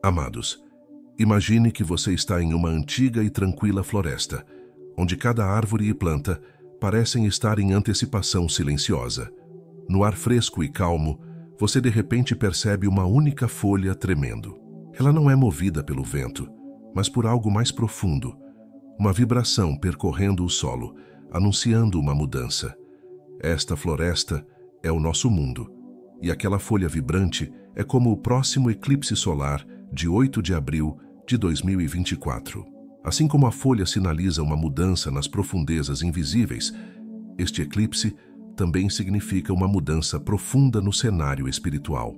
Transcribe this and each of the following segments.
Amados, imagine que você está em uma antiga e tranquila floresta, onde cada árvore e planta parecem estar em antecipação silenciosa. No ar fresco e calmo, você de repente percebe uma única folha tremendo. Ela não é movida pelo vento, mas por algo mais profundo, uma vibração percorrendo o solo, anunciando uma mudança. Esta floresta é o nosso mundo, e aquela folha vibrante é como o próximo eclipse solar de 8 de abril de 2024. Assim como a folha sinaliza uma mudança nas profundezas invisíveis, este eclipse também significa uma mudança profunda no cenário espiritual.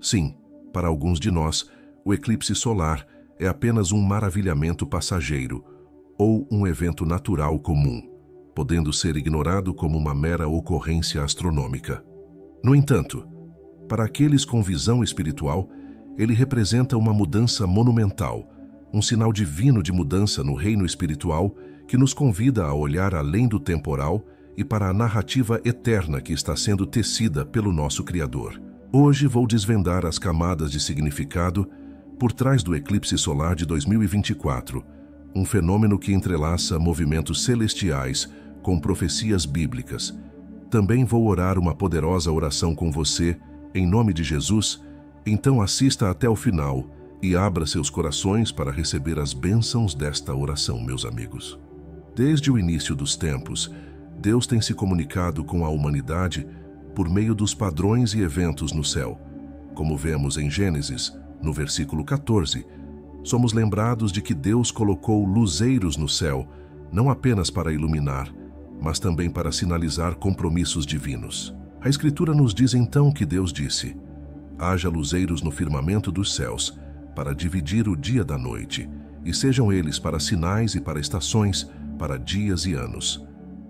Sim, para alguns de nós, o eclipse solar é apenas um maravilhamento passageiro ou um evento natural comum, podendo ser ignorado como uma mera ocorrência astronômica. No entanto, para aqueles com visão espiritual, ele representa uma mudança monumental, um sinal divino de mudança no reino espiritual que nos convida a olhar além do temporal e para a narrativa eterna que está sendo tecida pelo nosso Criador. Hoje vou desvendar as camadas de significado por trás do eclipse solar de 2024, um fenômeno que entrelaça movimentos celestiais com profecias bíblicas. Também vou orar uma poderosa oração com você, em nome de Jesus, então assista até o final e abra seus corações para receber as bênçãos desta oração, meus amigos. Desde o início dos tempos, Deus tem se comunicado com a humanidade por meio dos padrões e eventos no céu. Como vemos em Gênesis, no versículo 14, somos lembrados de que Deus colocou luzeiros no céu, não apenas para iluminar, mas também para sinalizar compromissos divinos. A Escritura nos diz então que Deus disse: haja luzeiros no firmamento dos céus, para dividir o dia da noite, e sejam eles para sinais e para estações, para dias e anos.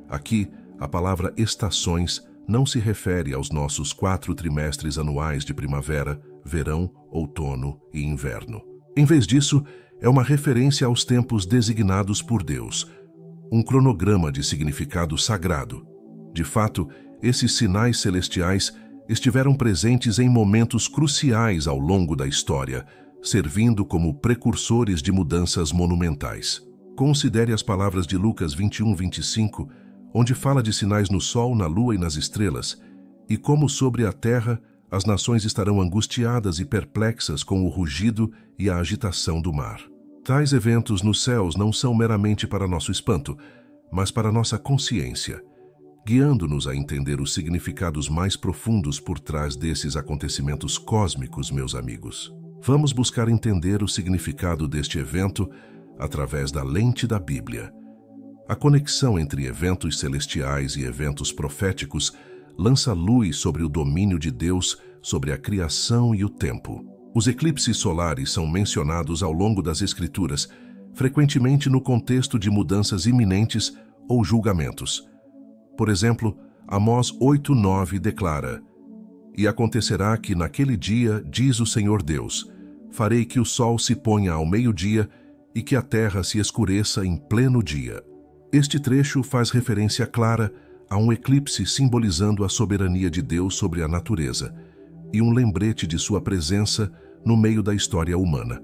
Aqui, a palavra estações não se refere aos nossos 4 trimestres anuais de primavera, verão, outono e inverno. Em vez disso, é uma referência aos tempos designados por Deus, um cronograma de significado sagrado. De fato, esses sinais celestiais estiveram presentes em momentos cruciais ao longo da história, servindo como precursores de mudanças monumentais. Considere as palavras de Lucas 21:25, onde fala de sinais no sol, na lua e nas estrelas, e como sobre a terra as nações estarão angustiadas e perplexas com o rugido e a agitação do mar. Tais eventos nos céus não são meramente para nosso espanto, mas para nossa consciência, guiando-nos a entender os significados mais profundos por trás desses acontecimentos cósmicos, meus amigos. Vamos buscar entender o significado deste evento através da lente da Bíblia. A conexão entre eventos celestiais e eventos proféticos lança luz sobre o domínio de Deus sobre a criação e o tempo. Os eclipses solares são mencionados ao longo das Escrituras, frequentemente no contexto de mudanças iminentes ou julgamentos. Por exemplo, Amós 8:9 declara: e acontecerá que naquele dia, diz o Senhor Deus, farei que o sol se ponha ao meio-dia e que a terra se escureça em pleno dia. Este trecho faz referência clara a um eclipse simbolizando a soberania de Deus sobre a natureza e um lembrete de sua presença no meio da história humana.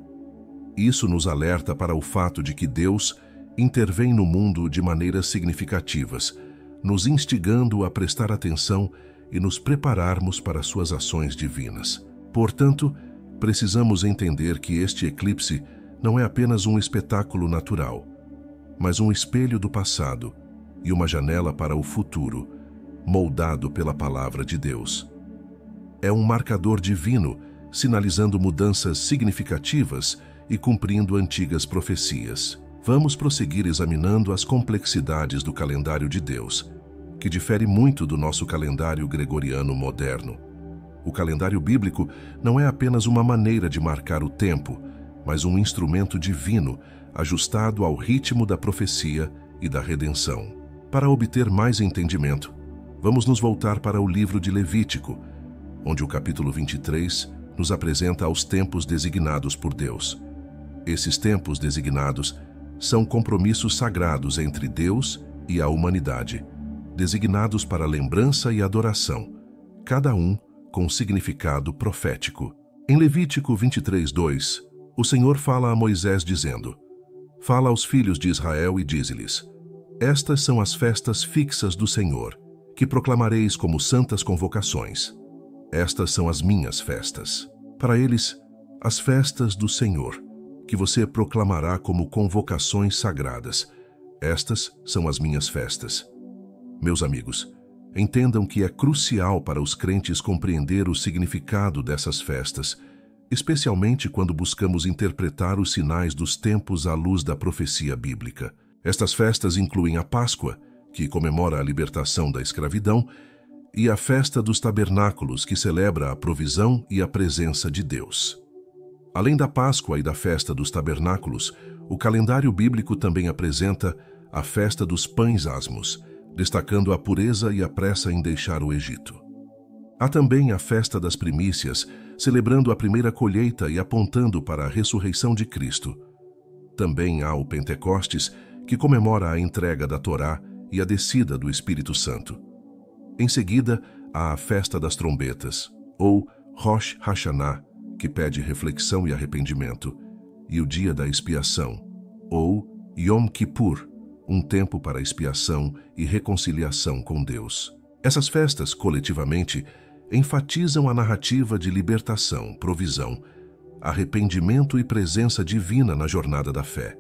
Isso nos alerta para o fato de que Deus intervém no mundo de maneiras significativas, nos instigando a prestar atenção e nos prepararmos para suas ações divinas. Portanto, precisamos entender que este eclipse não é apenas um espetáculo natural, mas um espelho do passado e uma janela para o futuro, moldado pela palavra de Deus. É um marcador divino, sinalizando mudanças significativas e cumprindo antigas profecias. Vamos prosseguir examinando as complexidades do calendário de Deus, que difere muito do nosso calendário gregoriano moderno. O calendário bíblico não é apenas uma maneira de marcar o tempo, mas um instrumento divino ajustado ao ritmo da profecia e da redenção. Para obter mais entendimento, vamos nos voltar para o livro de Levítico, onde o capítulo 23 nos apresenta os tempos designados por Deus. Esses tempos designados são compromissos sagrados entre Deus e a humanidade, designados para lembrança e adoração, cada um com significado profético. Em Levítico 23:2, o Senhor fala a Moisés dizendo: Fala aos filhos de Israel e dize-lhes: Estas são as festas fixas do Senhor, que proclamareis como santas convocações. Estas são as minhas festas. Para eles, as festas do Senhor, que você proclamará como convocações sagradas. Estas são as minhas festas. Meus amigos, entendam que é crucial para os crentes compreender o significado dessas festas, especialmente quando buscamos interpretar os sinais dos tempos à luz da profecia bíblica. Estas festas incluem a Páscoa, que comemora a libertação da escravidão, e a Festa dos Tabernáculos, que celebra a provisão e a presença de Deus. Além da Páscoa e da Festa dos Tabernáculos, o calendário bíblico também apresenta a Festa dos Pães Asmos, destacando a pureza e a pressa em deixar o Egito. Há também a Festa das Primícias, celebrando a primeira colheita e apontando para a ressurreição de Cristo. Também há o Pentecostes, que comemora a entrega da Torá e a descida do Espírito Santo. Em seguida, há a Festa das Trombetas, ou Rosh Hashanah, que pede reflexão e arrependimento, e o Dia da Expiação, ou Yom Kippur, um tempo para expiação e reconciliação com Deus. Essas festas, coletivamente, enfatizam a narrativa de libertação, provisão, arrependimento e presença divina na jornada da fé.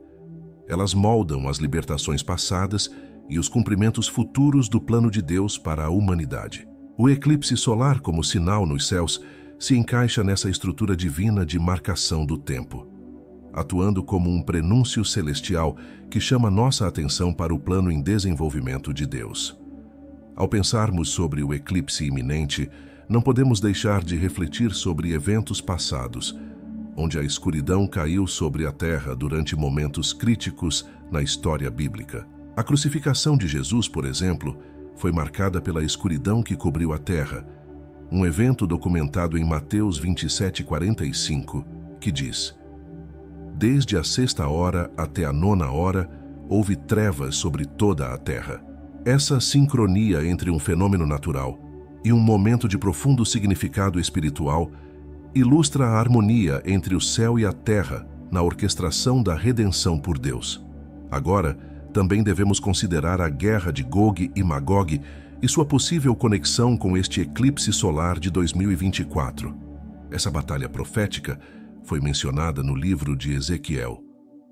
Elas moldam as libertações passadas e os cumprimentos futuros do plano de Deus para a humanidade. O eclipse solar, como sinal nos céus, se encaixa nessa estrutura divina de marcação do tempo, atuando como um prenúncio celestial que chama nossa atenção para o plano em desenvolvimento de Deus. Ao pensarmos sobre o eclipse iminente, não podemos deixar de refletir sobre eventos passados, onde a escuridão caiu sobre a terra durante momentos críticos na história bíblica. A crucificação de Jesus, por exemplo, foi marcada pela escuridão que cobriu a terra, um evento documentado em Mateus 27:45, que diz: Desde a 6ª hora até a 9ª hora, houve trevas sobre toda a terra. Essa sincronia entre um fenômeno natural e um momento de profundo significado espiritual ilustra a harmonia entre o céu e a terra na orquestração da redenção por Deus. Agora, também devemos considerar a guerra de Gog e Magog e sua possível conexão com este eclipse solar de 2024. Essa batalha profética foi mencionada no livro de Ezequiel.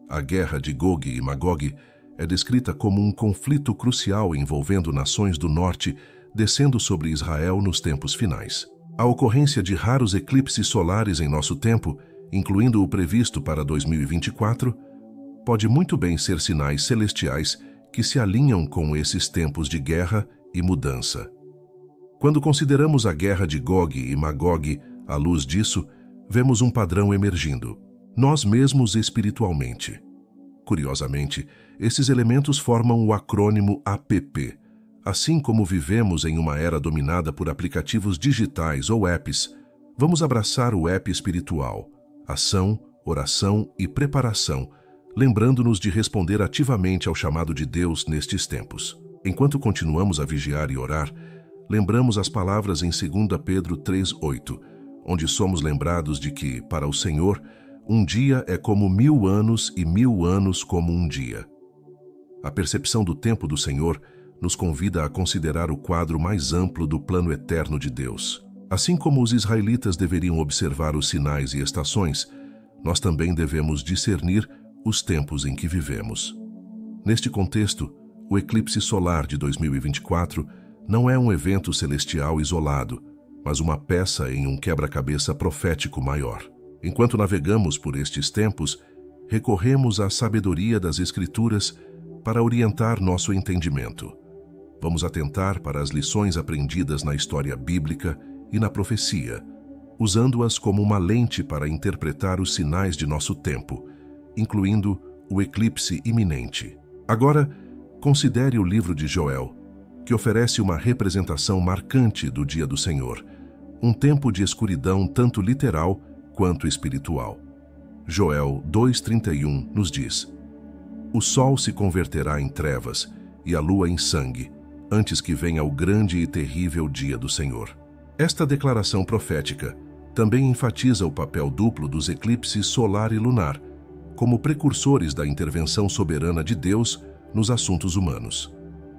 A guerra de Gog e Magog é descrita como um conflito crucial envolvendo nações do norte descendo sobre Israel nos tempos finais. A ocorrência de raros eclipses solares em nosso tempo, incluindo o previsto para 2024, pode muito bem ser sinais celestiais que se alinham com esses tempos de guerra e mudança. Quando consideramos a guerra de Gog e Magog à luz disso, vemos um padrão emergindo: nós mesmos espiritualmente. Curiosamente, esses elementos formam o acrônimo APP. Assim como vivemos em uma era dominada por aplicativos digitais ou apps, vamos abraçar o app espiritual, ação, oração e preparação, lembrando-nos de responder ativamente ao chamado de Deus nestes tempos. Enquanto continuamos a vigiar e orar, lembramos as palavras em 2 Pedro 3:8, onde somos lembrados de que, para o Senhor, um dia é como 1000 anos e 1000 anos como um dia. A percepção do tempo do Senhor nos convida a considerar o quadro mais amplo do plano eterno de Deus. Assim como os israelitas deveriam observar os sinais e estações, nós também devemos discernir os tempos em que vivemos. Neste contexto, o eclipse solar de 2024 não é um evento celestial isolado, mas uma peça em um quebra-cabeça profético maior. Enquanto navegamos por estes tempos, recorremos à sabedoria das Escrituras para orientar nosso entendimento. Vamos atentar para as lições aprendidas na história bíblica e na profecia, usando-as como uma lente para interpretar os sinais de nosso tempo, incluindo o eclipse iminente. Agora, considere o livro de Joel, que oferece uma representação marcante do dia do Senhor, um tempo de escuridão tanto literal quanto espiritual. Joel 2:31 nos diz: O sol se converterá em trevas e a lua em sangue, antes que venha o grande e terrível dia do Senhor. Esta declaração profética também enfatiza o papel duplo dos eclipses solar e lunar, como precursores da intervenção soberana de Deus nos assuntos humanos.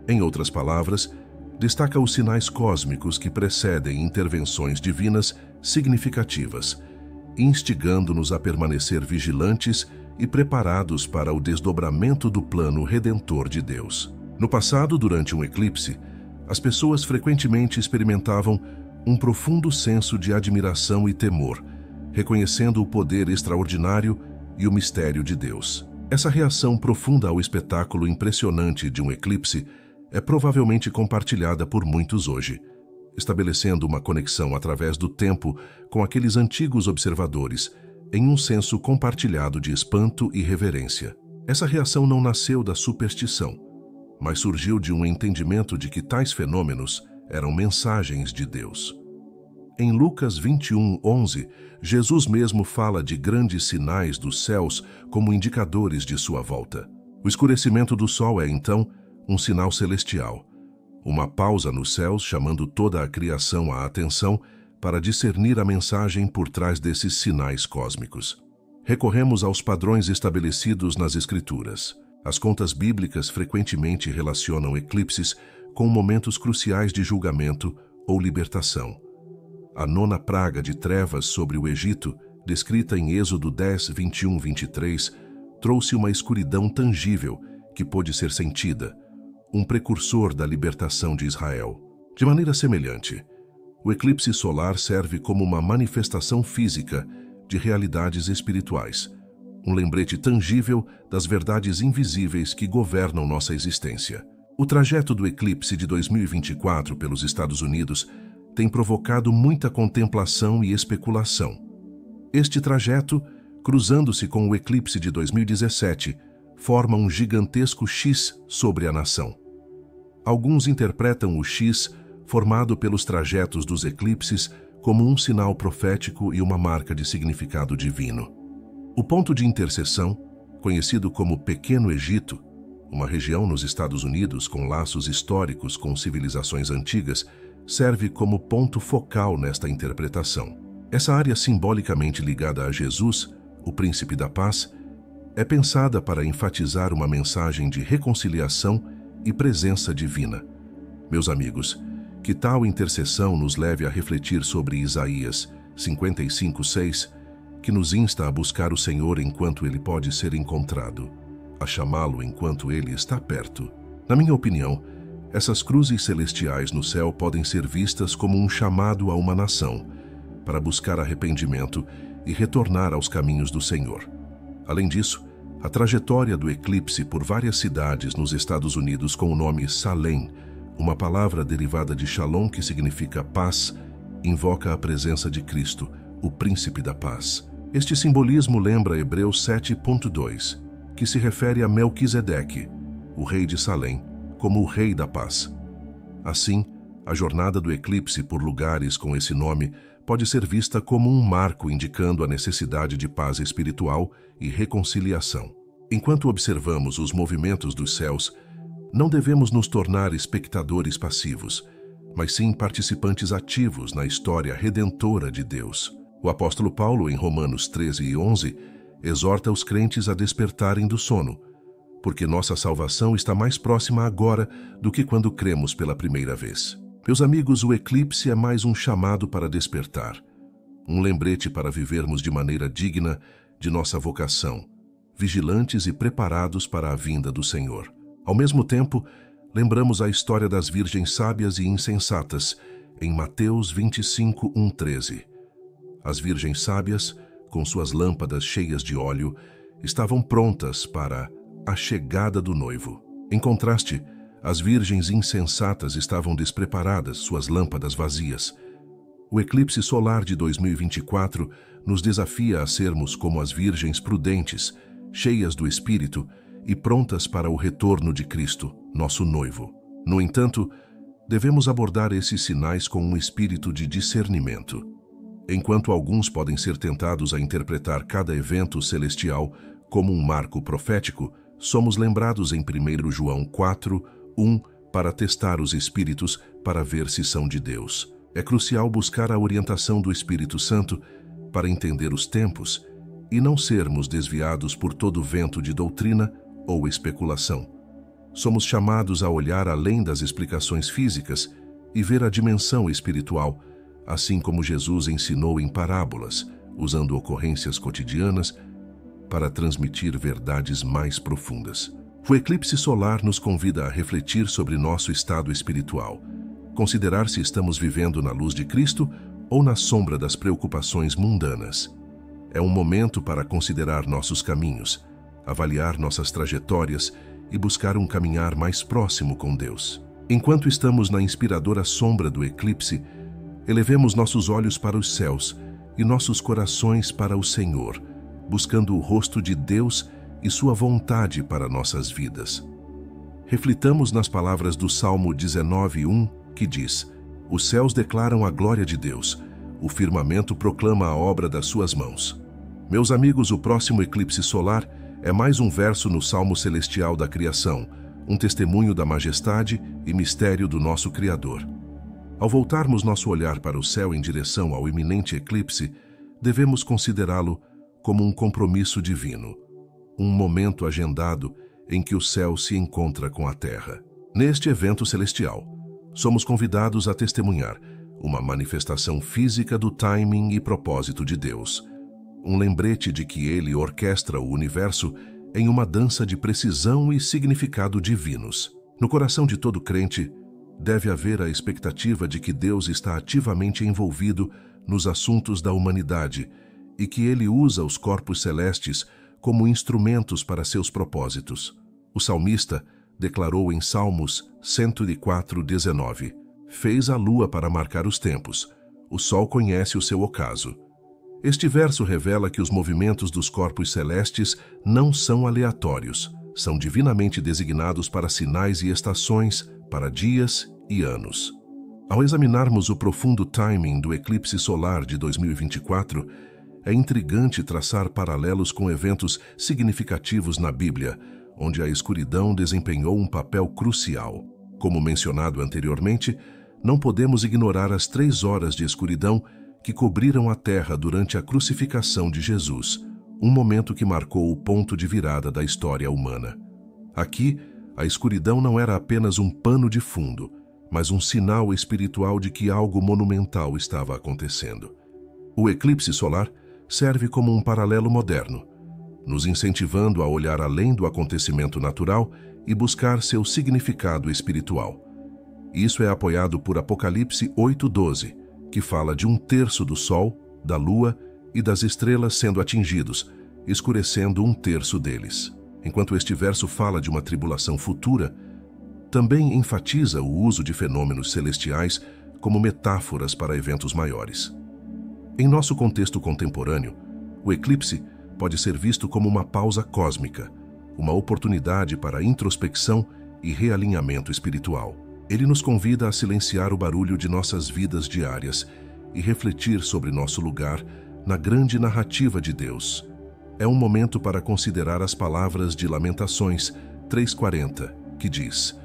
Em outras palavras, destaca os sinais cósmicos que precedem intervenções divinas significativas, instigando-nos a permanecer vigilantes e preparados para o desdobramento do plano redentor de Deus. No passado, durante um eclipse, as pessoas frequentemente experimentavam um profundo senso de admiração e temor, reconhecendo o poder extraordinário e o mistério de Deus. Essa reação profunda ao espetáculo impressionante de um eclipse é provavelmente compartilhada por muitos hoje, estabelecendo uma conexão através do tempo com aqueles antigos observadores, em um senso compartilhado de espanto e reverência. Essa reação não nasceu da superstição, mas surgiu de um entendimento de que tais fenômenos eram mensagens de Deus. Em Lucas 21:11, Jesus mesmo fala de grandes sinais dos céus como indicadores de sua volta. O escurecimento do sol é, então, um sinal celestial, uma pausa nos céus chamando toda a criação à atenção para discernir a mensagem por trás desses sinais cósmicos. Recorremos aos padrões estabelecidos nas Escrituras. As contas bíblicas frequentemente relacionam eclipses com momentos cruciais de julgamento ou libertação. A nona praga de trevas sobre o Egito, descrita em Êxodo 10, 21-23, trouxe uma escuridão tangível que pôde ser sentida, um precursor da libertação de Israel. De maneira semelhante, o eclipse solar serve como uma manifestação física de realidades espirituais, um lembrete tangível das verdades invisíveis que governam nossa existência. O trajeto do eclipse de 2024 pelos Estados Unidos tem provocado muita contemplação e especulação. Este trajeto, cruzando-se com o eclipse de 2017, forma um gigantesco X sobre a nação. Alguns interpretam o X, formado pelos trajetos dos eclipses, como um sinal profético e uma marca de significado divino. O ponto de interseção, conhecido como Pequeno Egito, uma região nos Estados Unidos com laços históricos com civilizações antigas, serve como ponto focal nesta interpretação. Essa área simbolicamente ligada a Jesus, o Príncipe da Paz, é pensada para enfatizar uma mensagem de reconciliação e presença divina. Meus amigos, que tal intercessão nos leve a refletir sobre Isaías 55:6, que nos insta a buscar o Senhor enquanto Ele pode ser encontrado, a chamá-lo enquanto Ele está perto. Na minha opinião, essas cruzes celestiais no céu podem ser vistas como um chamado a uma nação para buscar arrependimento e retornar aos caminhos do Senhor. Além disso, a trajetória do eclipse por várias cidades nos Estados Unidos com o nome Salem, uma palavra derivada de Shalom que significa paz, invoca a presença de Cristo, o Príncipe da Paz. Este simbolismo lembra Hebreus 7:2, que se refere a Melquisedeque, o rei de Salem, como o Rei da Paz. Assim, a jornada do eclipse por lugares com esse nome pode ser vista como um marco indicando a necessidade de paz espiritual e reconciliação. Enquanto observamos os movimentos dos céus, não devemos nos tornar espectadores passivos, mas sim participantes ativos na história redentora de Deus. O apóstolo Paulo, em Romanos 13:11, exorta os crentes a despertarem do sono, porque nossa salvação está mais próxima agora do que quando cremos pela primeira vez. Meus amigos, o eclipse é mais um chamado para despertar, um lembrete para vivermos de maneira digna de nossa vocação, vigilantes e preparados para a vinda do Senhor. Ao mesmo tempo, lembramos a história das virgens sábias e insensatas em Mateus 25:13. As virgens sábias, com suas lâmpadas cheias de óleo, estavam prontas para a chegada do noivo. Em contraste, as virgens insensatas estavam despreparadas, suas lâmpadas vazias. O eclipse solar de 2024 nos desafia a sermos como as virgens prudentes, cheias do Espírito e prontas para o retorno de Cristo, nosso noivo. No entanto, devemos abordar esses sinais com um espírito de discernimento. Enquanto alguns podem ser tentados a interpretar cada evento celestial como um marco profético, somos lembrados em 1 João 4:1 para testar os espíritos para ver se são de Deus. É crucial buscar a orientação do Espírito Santo para entender os tempos e não sermos desviados por todo vento de doutrina ou especulação. Somos chamados a olhar além das explicações físicas e ver a dimensão espiritual, assim como Jesus ensinou em parábolas, usando ocorrências cotidianas para transmitir verdades mais profundas. O eclipse solar nos convida a refletir sobre nosso estado espiritual, considerar se estamos vivendo na luz de Cristo ou na sombra das preocupações mundanas. É um momento para considerar nossos caminhos, avaliar nossas trajetórias e buscar um caminhar mais próximo com Deus. Enquanto estamos na inspiradora sombra do eclipse, elevemos nossos olhos para os céus e nossos corações para o Senhor, buscando o rosto de Deus e sua vontade para nossas vidas. Reflitamos nas palavras do Salmo 19:1, que diz: "Os céus declaram a glória de Deus, o firmamento proclama a obra das suas mãos." Meus amigos, o próximo eclipse solar é mais um verso no Salmo celestial da criação, um testemunho da majestade e mistério do nosso Criador. Ao voltarmos nosso olhar para o céu em direção ao iminente eclipse, devemos considerá-lo como um compromisso divino, um momento agendado em que o céu se encontra com a terra. Neste evento celestial, somos convidados a testemunhar uma manifestação física do timing e propósito de Deus, um lembrete de que Ele orquestra o universo em uma dança de precisão e significado divinos. No coração de todo crente, deve haver a expectativa de que Deus está ativamente envolvido nos assuntos da humanidade e que Ele usa os corpos celestes como instrumentos para seus propósitos. O salmista declarou em Salmos 104:19: "Fez a lua para marcar os tempos, o sol conhece o seu ocaso." Este verso revela que os movimentos dos corpos celestes não são aleatórios, são divinamente designados para sinais e estações, para dias e anos. Ao examinarmos o profundo timing do eclipse solar de 2024, é intrigante traçar paralelos com eventos significativos na Bíblia, onde a escuridão desempenhou um papel crucial. Como mencionado anteriormente, não podemos ignorar as 3 horas de escuridão que cobriram a terra durante a crucificação de Jesus, um momento que marcou o ponto de virada da história humana. Aqui, a escuridão não era apenas um pano de fundo, mas um sinal espiritual de que algo monumental estava acontecendo. O eclipse solar serve como um paralelo moderno, nos incentivando a olhar além do acontecimento natural e buscar seu significado espiritual. Isso é apoiado por Apocalipse 8:12, que fala de 1/3 do Sol, da Lua e das estrelas sendo atingidos, escurecendo 1/3 deles. Enquanto este verso fala de uma tribulação futura, também enfatiza o uso de fenômenos celestiais como metáforas para eventos maiores. Em nosso contexto contemporâneo, o eclipse pode ser visto como uma pausa cósmica, uma oportunidade para introspecção e realinhamento espiritual. Ele nos convida a silenciar o barulho de nossas vidas diárias e refletir sobre nosso lugar na grande narrativa de Deus. É um momento para considerar as palavras de Lamentações 3:40, que diz: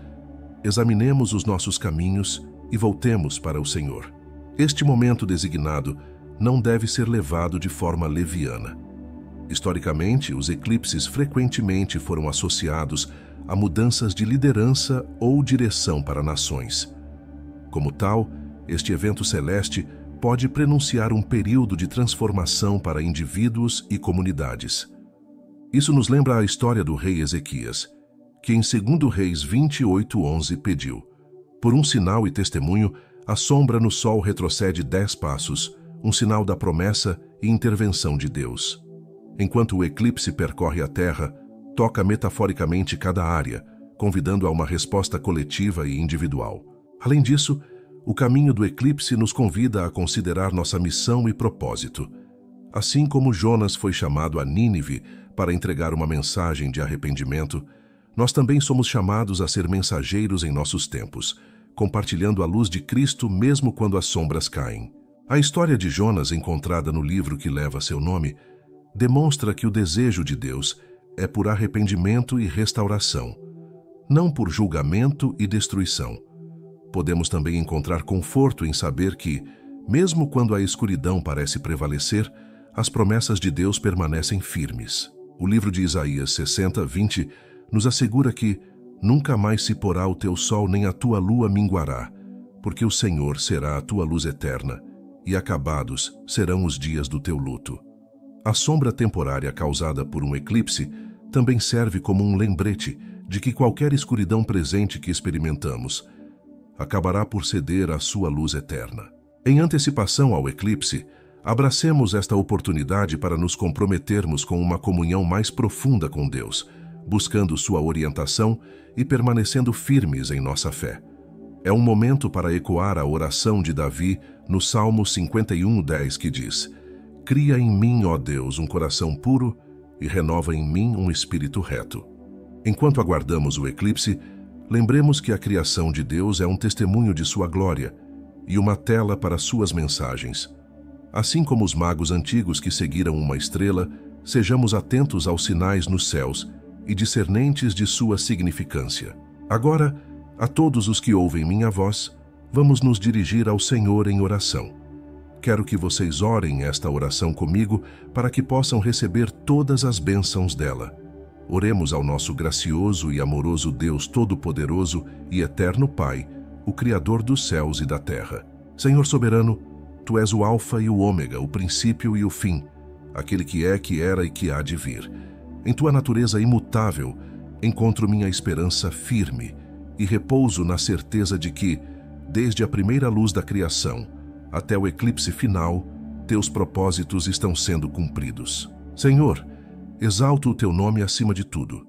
"Examinemos os nossos caminhos e voltemos para o Senhor." Este momento designado não deve ser levado de forma leviana. Historicamente, os eclipses frequentemente foram associados a mudanças de liderança ou direção para nações. Como tal, este evento celeste pode prenunciar um período de transformação para indivíduos e comunidades. Isso nos lembra a história do rei Ezequias, que em 2 Reis 28:11 pediu: "Por um sinal e testemunho, a sombra no sol retrocede 10 passos, um sinal da promessa e intervenção de Deus." Enquanto o eclipse percorre a Terra, toca metaforicamente cada área, convidando a uma resposta coletiva e individual. Além disso, o caminho do eclipse nos convida a considerar nossa missão e propósito. Assim como Jonas foi chamado a Nínive para entregar uma mensagem de arrependimento, nós também somos chamados a ser mensageiros em nossos tempos, compartilhando a luz de Cristo mesmo quando as sombras caem. A história de Jonas, encontrada no livro que leva seu nome, demonstra que o desejo de Deus é por arrependimento e restauração, não por julgamento e destruição. Podemos também encontrar conforto em saber que, mesmo quando a escuridão parece prevalecer, as promessas de Deus permanecem firmes. O livro de Isaías 60:20 nos assegura que nunca mais se porá o teu sol nem a tua lua minguará, porque o Senhor será a tua luz eterna, e acabados serão os dias do teu luto. A sombra temporária causada por um eclipse também serve como um lembrete de que qualquer escuridão presente que experimentamos acabará por ceder à sua luz eterna. Em antecipação ao eclipse, abracemos esta oportunidade para nos comprometermos com uma comunhão mais profunda com Deus, buscando sua orientação e permanecendo firmes em nossa fé. É um momento para ecoar a oração de Davi no Salmo 51:10, que diz: Cria em mim, ó Deus, um coração puro e renova em mim um espírito reto. Enquanto aguardamos o eclipse, lembremos que a criação de Deus é um testemunho de sua glória e uma tela para suas mensagens. Assim como os magos antigos que seguiram uma estrela, sejamos atentos aos sinais nos céus e discernentes de sua significância. Agora, a todos os que ouvem minha voz, vamos nos dirigir ao Senhor em oração. Quero que vocês orem esta oração comigo para que possam receber todas as bênçãos dela. Oremos ao nosso gracioso e amoroso Deus Todo-Poderoso e Eterno Pai, o Criador dos céus e da terra. Senhor soberano, Tu és o Alfa e o Ômega, o princípio e o fim, aquele que é, que era e que há de vir. Em Tua natureza imutável, encontro minha esperança firme e repouso na certeza de que, desde a primeira luz da criação até o eclipse final, Teus propósitos estão sendo cumpridos. Senhor, exalto o Teu nome acima de tudo.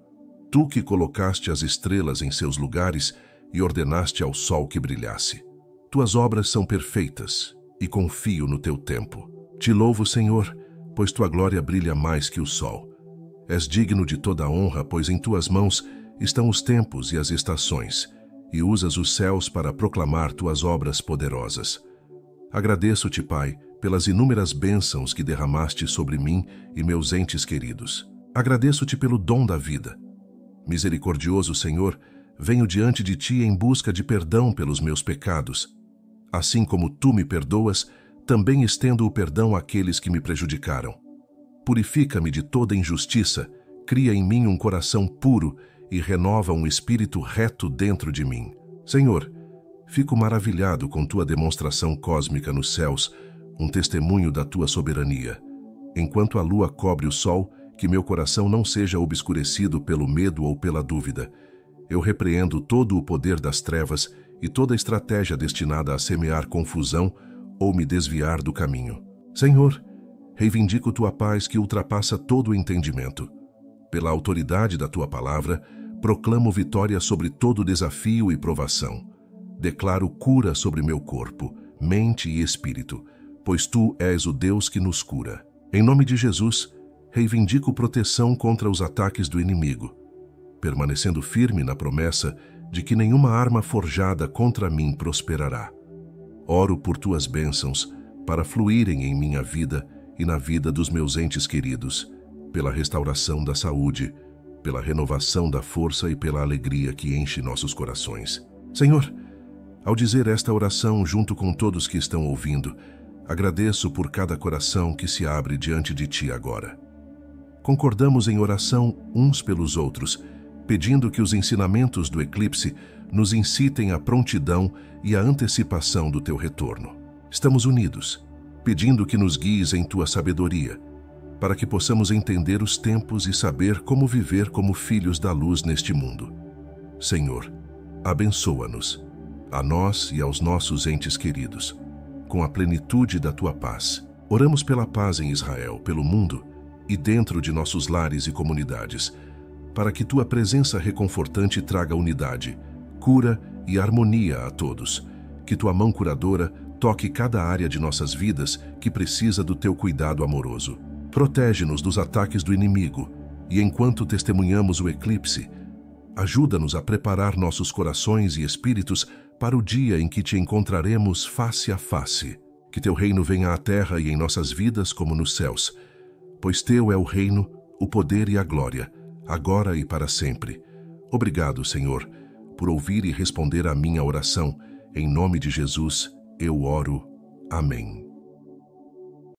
Tu que colocaste as estrelas em seus lugares e ordenaste ao sol que brilhasse. Tuas obras são perfeitas e confio no Teu tempo. Te louvo, Senhor, pois Tua glória brilha mais que o sol. És digno de toda a honra, pois em Tuas mãos estão os tempos e as estações, e usas os céus para proclamar Tuas obras poderosas. Agradeço-te, Pai, pelas inúmeras bênçãos que derramaste sobre mim e meus entes queridos. Agradeço-te pelo dom da vida. Misericordioso Senhor, venho diante de Ti em busca de perdão pelos meus pecados. Assim como Tu me perdoas, também estendo o perdão àqueles que me prejudicaram. Purifica-me de toda injustiça, cria em mim um coração puro e renova um espírito reto dentro de mim. Senhor, fico maravilhado com Tua demonstração cósmica nos céus, um testemunho da Tua soberania. Enquanto a lua cobre o sol, que meu coração não seja obscurecido pelo medo ou pela dúvida. Eu repreendo todo o poder das trevas e toda estratégia destinada a semear confusão ou me desviar do caminho. Senhor, reivindico Tua paz que ultrapassa todo o entendimento. Pela autoridade da Tua palavra, proclamo vitória sobre todo desafio e provação. Declaro cura sobre meu corpo, mente e espírito, pois Tu és o Deus que nos cura. Em nome de Jesus, reivindico proteção contra os ataques do inimigo, permanecendo firme na promessa de que nenhuma arma forjada contra mim prosperará. Oro por Tuas bênçãos para fluírem em minha vida e na vida dos meus entes queridos, pela restauração da saúde, pela renovação da força e pela alegria que enche nossos corações. Senhor, ao dizer esta oração junto com todos que estão ouvindo, agradeço por cada coração que se abre diante de Ti agora. Concordamos em oração uns pelos outros, pedindo que os ensinamentos do eclipse nos incitem à prontidão e à antecipação do Teu retorno. Estamos unidos, pedindo que nos guies em Tua sabedoria, para que possamos entender os tempos e saber como viver como filhos da luz neste mundo. Senhor, abençoa-nos, a nós e aos nossos entes queridos, com a plenitude da Tua paz. Oramos pela paz em Israel, pelo mundo e dentro de nossos lares e comunidades, para que Tua presença reconfortante traga unidade, cura e harmonia a todos. Que Tua mão curadora toque cada área de nossas vidas que precisa do Teu cuidado amoroso. Protege-nos dos ataques do inimigo e, enquanto testemunhamos o eclipse, ajuda-nos a preparar nossos corações e espíritos para o dia em que Te encontraremos face a face. Que Teu reino venha à terra e em nossas vidas como nos céus, pois Teu é o reino, o poder e a glória, agora e para sempre. Obrigado, Senhor, por ouvir e responder à minha oração Em nome de Jesus, eu oro. Amém.